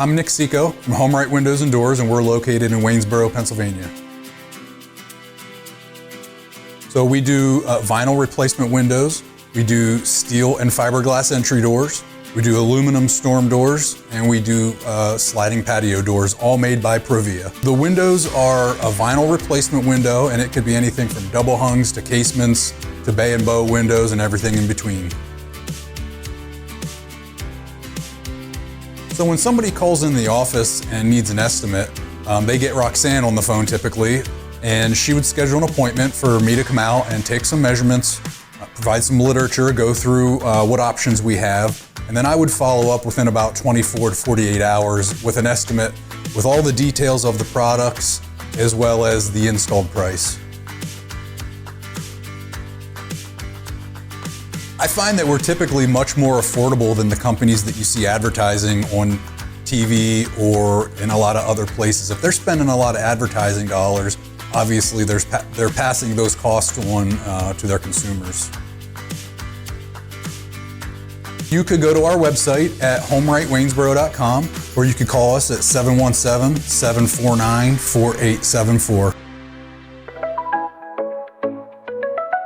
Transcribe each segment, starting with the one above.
I'm Nick Seco from HomeRight Windows and Doors, and we're located in Waynesboro, Pennsylvania. So we do vinyl replacement windows, we do steel and fiberglass entry doors, we do aluminum storm doors, and we do sliding patio doors, all made by Provia. The windows are a vinyl replacement window, and it could be anything from double hungs to casements to bay and bow windows and everything in between. So when somebody calls in the office and needs an estimate, they get Roxanne on the phone typically, and she would schedule an appointment for me to come out and take some measurements, provide some literature, go through what options we have, and then I would follow up within about 24 to 48 hours with an estimate with all the details of the products as well as the installed price. I find that we're typically much more affordable than the companies that you see advertising on TV or in a lot of other places. If they're spending a lot of advertising dollars, obviously they're passing those costs on to their consumers. You could go to our website at homerightwaynesboro.com, or you could call us at 717-749-4874.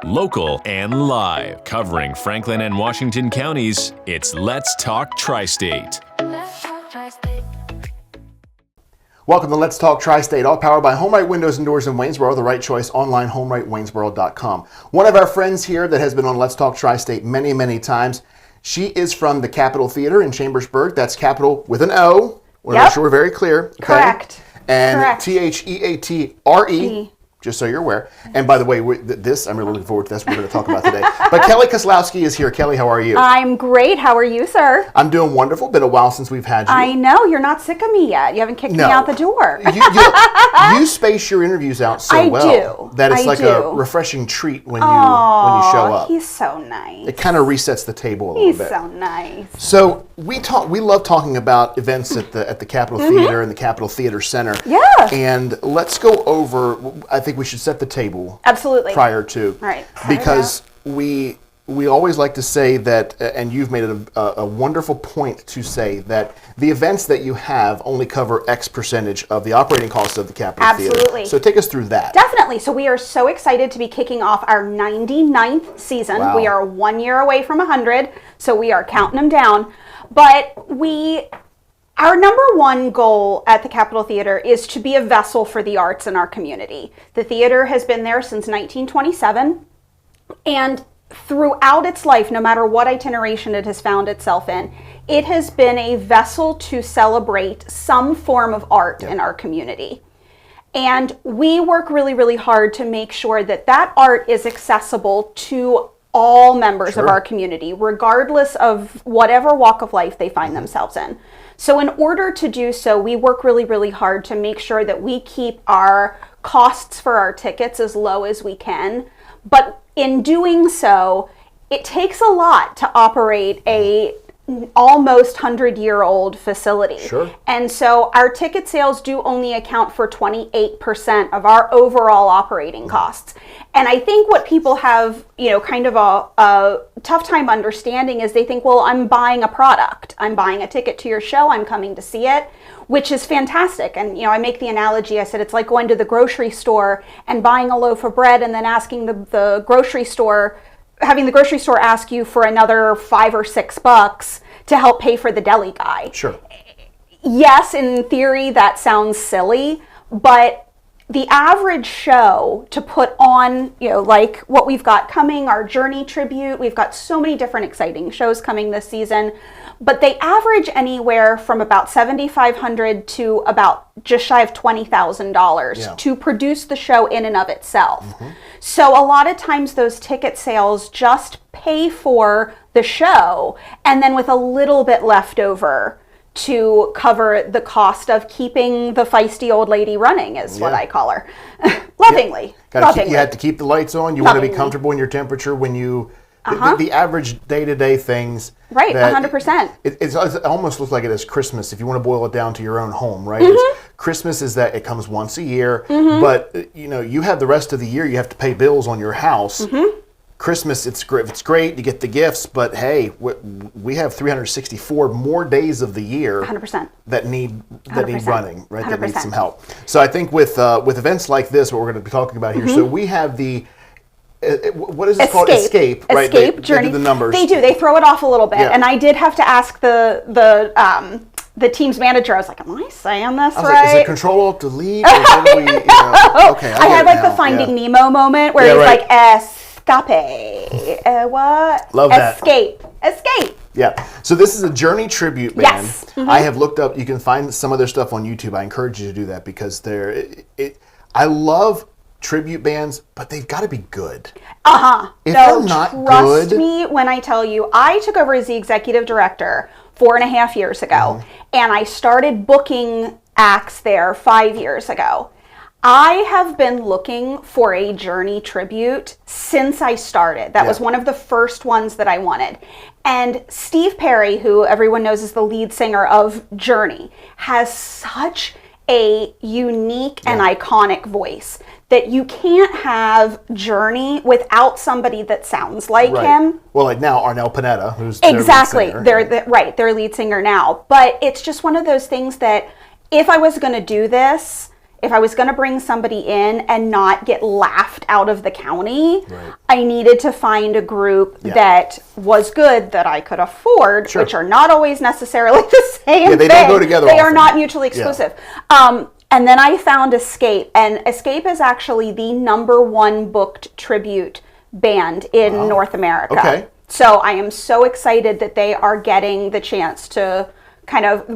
Local and live, covering Franklin and Washington counties, it's Let's Talk TriState. Welcome to Let's Talk TriState, all powered by HomeRight Windows and Doors in Waynesboro, the right choice online, homerightwaynesboro.com. One of our friends here that has been on Let's Talk TriState many, many times, she is from the Capitol Theater in Chambersburg. That's Capitol with an O. We're make sure we're very clear. Okay? Correct. And Correct. Theatre, just so you're aware. And by the way, I'm really looking forward to this. We're going to talk about today. But Kelly Kozlowski is here. Kelly, how are you? I'm great. How are you, sir? I'm doing wonderful. Been a while since we've had you. I know. You're not sick of me yet. You haven't kicked me out the door. You space your interviews out so well that it's a refreshing treat when you show up. He's so nice. It kind of resets the table a little bit. He's so nice. So we love talking about events at the Capitol Theater and the Capitol Theater Center. Yeah. And let's go over. I think we should set the table. Absolutely. Prior to. All right. Because we always like to say that, and you've made it a wonderful point to say that the events that you have only cover X percentage of the operating costs of the Capitol Theater. Absolutely. So take us through that. Definitely. So we are so excited to be kicking off our 99th season. Wow. We are 1 year away from 100, so we are counting them down. But our number one goal at the Capitol Theater is to be a vessel for the arts in our community. The theater has been there since 1927, and throughout its life, no matter what itineration it has found itself in, it has been a vessel to celebrate some form of art in our community. And we work really, really hard to make sure that that art is accessible to all members of our community, regardless of whatever walk of life they find themselves in. So in order to do so, we work really, really hard to make sure that we keep our costs for our tickets as low as we can. But in doing so, it takes a lot to operate a almost 100-year-old facility. Sure. And so our ticket sales do only account for 28% of our overall operating costs. And I think what people have, kind of a tough time understanding is they think, well, I'm buying a product. I'm buying a ticket to your show. I'm coming to see it, which is fantastic. And, I make the analogy, I said, it's like going to the grocery store and buying a loaf of bread and then asking having the grocery store ask you for another $5 or $6 to help pay for the deli guy. Sure. Yes, in theory, that sounds silly, but the average show to put on, like what we've got coming, our Journey tribute, we've got so many different exciting shows coming this season, but they average anywhere from about $7,500 to about just shy of $20,000 to produce the show in and of itself. So a lot of times those ticket sales just pay for the show, and then with a little bit left over to cover the cost of keeping the feisty old lady running, is what I call her. Lovingly. You have to keep the lights on. You want to be comfortable in your temperature when you... The average day-to-day things. Right, 100%. It almost looks like it is Christmas, if you want to boil it down to your own home, right? Christmas is that it comes once a year, but you have the rest of the year you have to pay bills on your house. Christmas, it's great. You get the gifts, but hey, we have 364 more days of the year 100%. that need 100%. running, right? That need 100%. some help. So I think with events like this, what we're going to be talking about here. So we have the what is it called? Escape, right? Escape They Journey. do the numbers. They do. They throw it off a little bit, Yeah. and I did have to ask the team's manager. I was like, "Am I saying this I was right?" like, is it Control Alt Delete? Or what do we, okay, I had like the now. Finding Yeah. Nemo moment where Yeah, he's right. like, "Escape." What? Love that. Escape. Yeah. So this is a Journey tribute band. Yes. Mm-hmm. I have looked up. You can find some of their stuff on YouTube. I encourage you to do that because I love tribute bands, but they've got to be good. If they're not trust good, me when I tell you, I took over as the executive director 4.5 years ago, Mm-hmm. and I started booking acts there 5 years ago. I have been looking for a Journey tribute since I started. That was one of the first ones that I wanted. And Steve Perry, who everyone knows is the lead singer of Journey, has such a unique and iconic voice that you can't have Journey without somebody that sounds like him. Well, like now Arnel Pineda, who's Exactly. their lead singer. They're lead singer now. But it's just one of those things that if I was going to do this, if I was going to bring somebody in and not get laughed out of the county, I needed to find a group that was good, that I could afford, which are not always necessarily the same they thing. don't go together They are often. not mutually exclusive. And then I found Escape, and Escape is actually the #1 booked tribute band in North America. Okay. So I am so excited that they are getting the chance to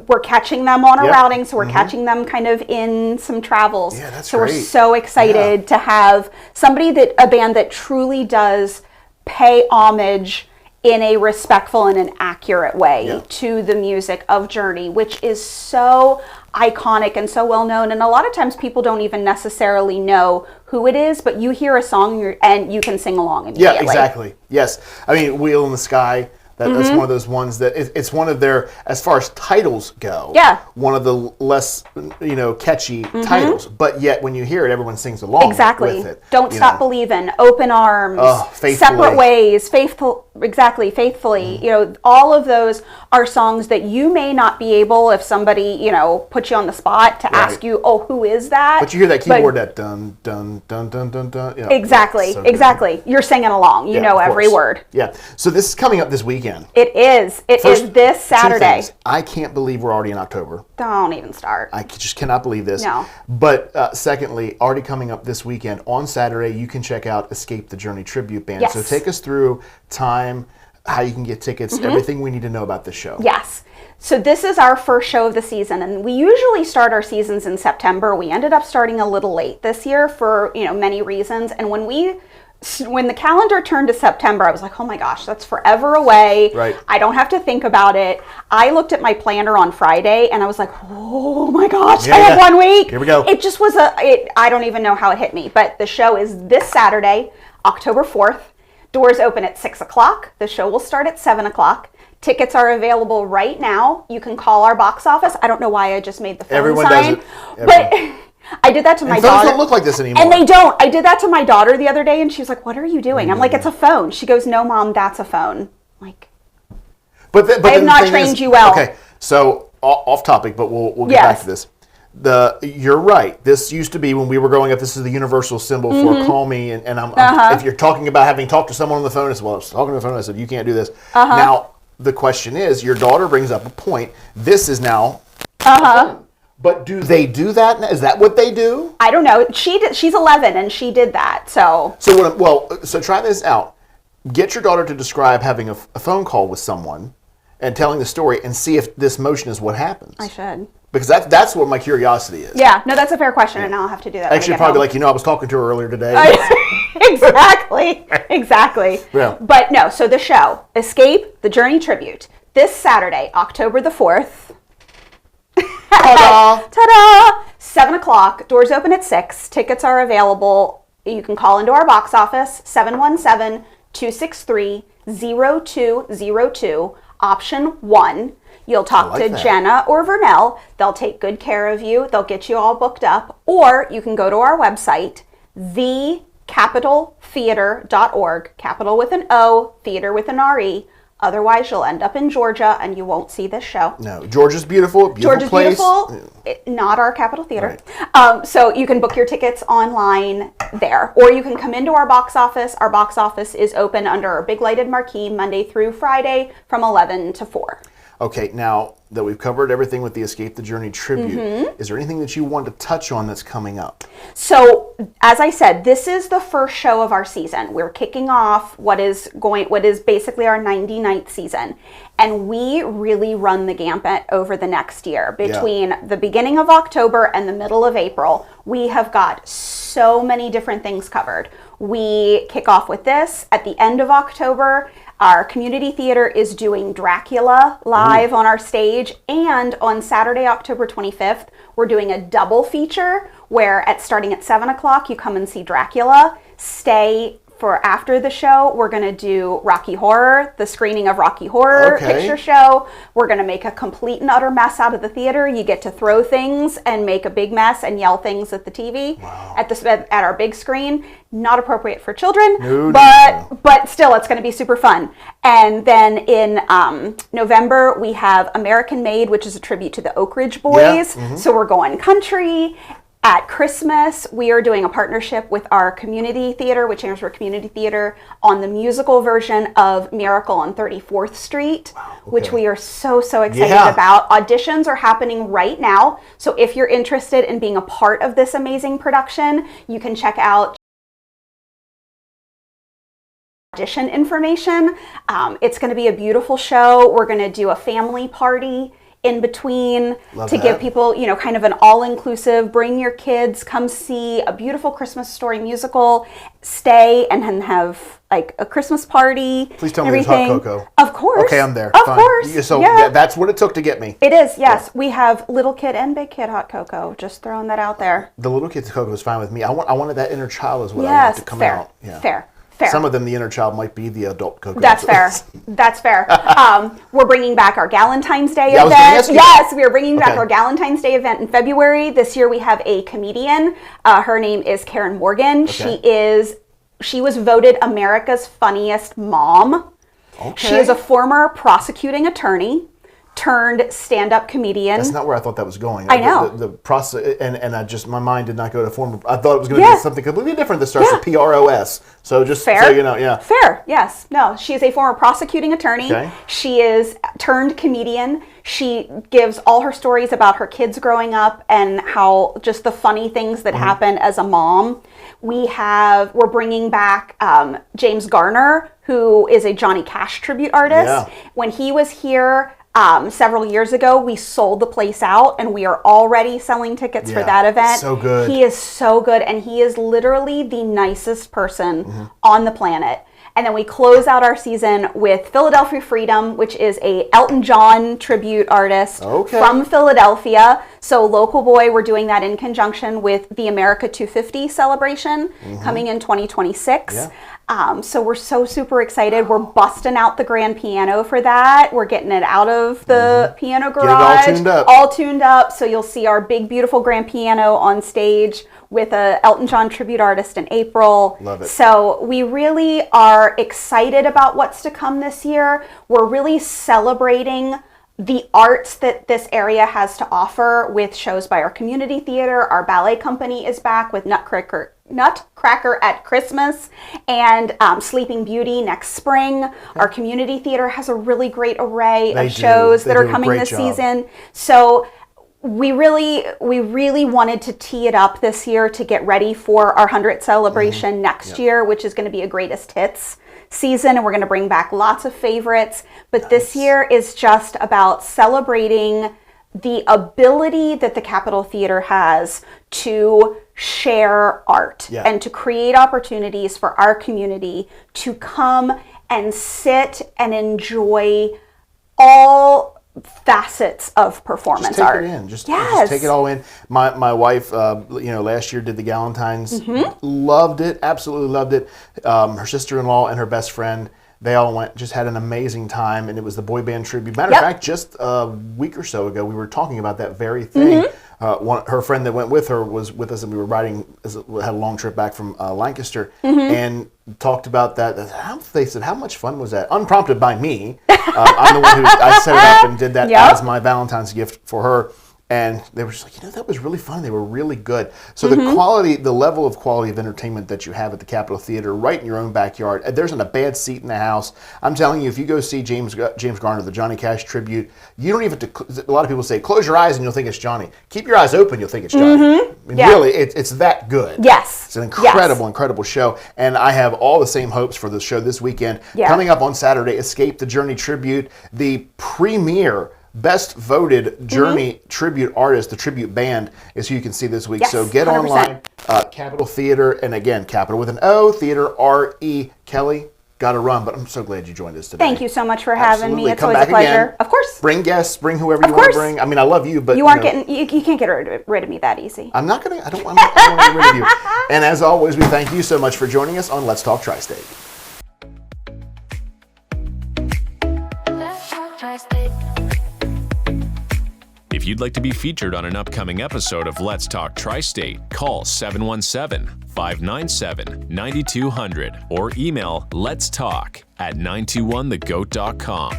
we're catching them on a routing, so we're catching them kind of in some travels. Yeah, that's so great. we're so excited to have a band that truly does pay homage in a respectful and an accurate way to the music of Journey, which is so iconic and so well known. And a lot of times people don't even necessarily know who it is, but you hear a song and you can sing along immediately. Yeah, exactly. Yes. I mean, Wheel in the Sky. That's one of those ones that it's one of their, as far as titles go, one of the less, catchy titles. But yet, when you hear it, everyone sings along with it. Don't Stop Believin', Open Arms, Separate Ways, Faithfully. All of those are songs that you may not be able, if somebody, put you on the spot to ask you, oh, who is that? But you hear that keyboard, that dun, dun, dun, dun, dun, dun. Exactly. You're singing along. You know every word. Yeah. So this is coming up this weekend. It is. It is this Saturday. I can't believe we're already in October. Don't even start. I just cannot believe this. No. But secondly, already coming up this weekend, on Saturday, you can check out Escape the Journey Tribute Band. Yes. So take us through time, how you can get tickets, everything we need to know about this show. Yes. So this is our first show of the season, and we usually start our seasons in September. We ended up starting a little late this year for, many reasons. And when the calendar turned to September, I was like, oh my gosh, that's forever away. Right. I don't have to think about it. I looked at my planner on Friday and I was like, oh my gosh, I have 1 week. Here we go. It just was I don't even know how it hit me, but the show is this Saturday, October 4th. Doors open at 6 o'clock. The show will start at 7 o'clock. Tickets are available right now. You can call our box office. I don't know why I just made the phone Everyone sign. does it. But I did that to my daughter. Phones don't look like this anymore. And they don't. I did that to my daughter the other day, and she was like, what are you doing? I'm like, it's a phone. She goes, no, Mom, that's a phone. I'm like, but I have not trained you well. Okay, so off topic, but we'll get back to this. You're right. This used to be when we were growing up. This is the universal symbol for call me, and if you're talking about having talked to someone on the phone, I said, well, I was talking on the phone. I said, you can't do this. Now the question is, your daughter brings up a point. This is now. But do they do that? Is that what they do? I don't know. She's 11 and she did that. So try this out. Get your daughter to describe having a phone call with someone and telling the story, and see if this motion is what happens. I should. Because that's what my curiosity is. Yeah, no, that's a fair question, and I'll have to do that. Actually, probably I was talking to her earlier today. Exactly. Yeah. But no, so the show, Escape the Journey Tribute, this Saturday, October the 4th. Ta-da! Ta-da! 7 o'clock. Doors open at 6. Tickets are available. You can call into our box office, 717-263-0202, option 1. You'll talk to Jenna or Vernell. They'll take good care of you. They'll get you all booked up. Or you can go to our website, capitaltheater.org, capital with an O, theater with an R-E. Otherwise, you'll end up in Georgia and you won't see this show. No, Georgia's beautiful. Georgia's place. beautiful, not our Capitol Theater. Right. So you can book your tickets online there, or you can come into our box office. Our box office is open under our big lighted marquee Monday through Friday from 11 to 4. Okay, now that we've covered everything with the Escape the Journey tribute, is there anything that you want to touch on that's coming up? So, as I said, this is the first show of our season. We're kicking off what is basically our 90-night season. And we really run the gambit over the next year. Between the beginning of October and the middle of April, we have got so many different things covered. We kick off with this at the end of October. Our community theater is doing Dracula live on our stage, and on Saturday, October 25th, we're doing a double feature where starting at 7 o'clock, you come and see Dracula. Stay for after the show. We're going to do Rocky Horror, the screening of Rocky Horror picture show. We're going to make a complete and utter mess out of the theater. You get to throw things and make a big mess and yell things at the TV at our big screen. Not appropriate for children, but still, it's going to be super fun. And then in November, we have American Made, which is a tribute to the Oak Ridge Boys. So we're going country. At Christmas, we are doing a partnership with our community theater, with Chambersburg Community Theater, on the musical version of Miracle on 34th Street, which we are so excited about. Auditions are happening right now. So if you're interested in being a part of this amazing production, you can check out audition information. It's going to be a beautiful show. We're going to do a family party in between give people, kind of an all-inclusive, bring your kids, come see a beautiful Christmas story musical, stay and then have like a Christmas party. Please tell me there's hot cocoa. Of course. Okay, I'm there. Of course. So that's what it took to get me. It is, yes. Yeah. We have little kid and big kid hot cocoa. Just throwing that out there. The little kid's cocoa is fine with me. I wanted that inner child is what I want to come out. Yeah. Fair. Some of them, the inner child might be the adult cocoa. That's fair. That's fair. We're bringing back our Galentine's Day event. Yes, we are bringing back our Galentine's Day event in February. This year we have a comedian. Her name is Karen Morgan. Okay. She was voted America's funniest mom. Okay. She is a former prosecuting attorney turned stand-up comedian. That's not where I thought that was going. I know. The process, and I just, my mind did not go to former. I thought it was going to be something completely different that starts with PROS. So just fair. So you know, Fair, yes. No, she is a former prosecuting attorney. Okay. She is turned comedian. She gives all her stories about her kids growing up and how just the funny things that happen as a mom. We're bringing back James Garner, who is a Johnny Cash tribute artist. Yeah. When he was here, several years ago, we sold the place out and we are already selling tickets for that event. So good. He is so good, and he is literally the nicest person on the planet. And then we close out our season with Philadelphia Freedom, which is a Elton John tribute artist from Philadelphia. So Local Boy, we're doing that in conjunction with the America 250 celebration coming in 2026. Yeah. So we're so super excited. We're busting out the grand piano for that. We're getting it out of the piano garage. Get it all tuned up. So you'll see our big, beautiful grand piano on stage with a Elton John tribute artist in April. Love it. So we really are excited about what's to come this year. We're really celebrating the arts that this area has to offer with shows by our community theater. Our ballet company is back with Nutcracker at Christmas and Sleeping Beauty next spring. Our community theater has a really great array of shows that are coming this season. So we really wanted to tee it up this year to get ready for our 100th celebration next year, which is going to be a greatest hits season, and we're going to bring back lots of favorites. But this year is just about celebrating the ability that the Capitol Theater has to share art and to create opportunities for our community to come and sit and enjoy all facets of performance art. Just take it all in. My wife, last year did the Galentine's, loved it, absolutely loved it. Her sister-in-law and her best friend, they all went, just had an amazing time, and it was the boy band tribute. Matter of fact, just a week or so ago, we were talking about that very thing. her friend that went with her was with us, and we were riding, had a long trip back from Lancaster, Mm-hmm. and talked about that. They said, how much fun was that? Unprompted by me. I'm the one I set it up and did that Yep. as my Valentine's gift for her. And they were just like, that was really fun. They were really good. So Mm-hmm. the level of quality of entertainment that you have at the Capitol Theater, right in your own backyard. There isn't a bad seat in the house. I'm telling you, if you go see James Garner, the Johnny Cash tribute, you don't even. A lot of people say, close your eyes and you'll think it's Johnny. Keep your eyes open, you'll think it's Johnny. I mean, Yeah. really, it's that good. Yes. It's an incredible show. And I have all the same hopes for the show this weekend. Yeah. Coming up on Saturday, Escape the Journey tribute, the premier best voted Journey tribute artist, the tribute band, is who you can see this week. Yes, So get 100%. online, Capitol Theater, and again, Capitol with an O, Theater, R-E. Kelly, got to run, but I'm so glad you joined us today. Thank you so much for having Absolutely. me. It's Come always a back pleasure. again. Of course. Bring guests, bring whoever Of you want to course. bring. I mean, I love you, but You aren't you can't get rid of me that easy. I'm not going to, I don't want to get rid of you. And as always, we thank you so much for joining us on Let's Talk Tri-State. Let's talk Tri-State. If you'd like to be featured on an upcoming episode of Let's Talk Tri-State, call 717-597-9200 or email letstalk@921thegoat.com.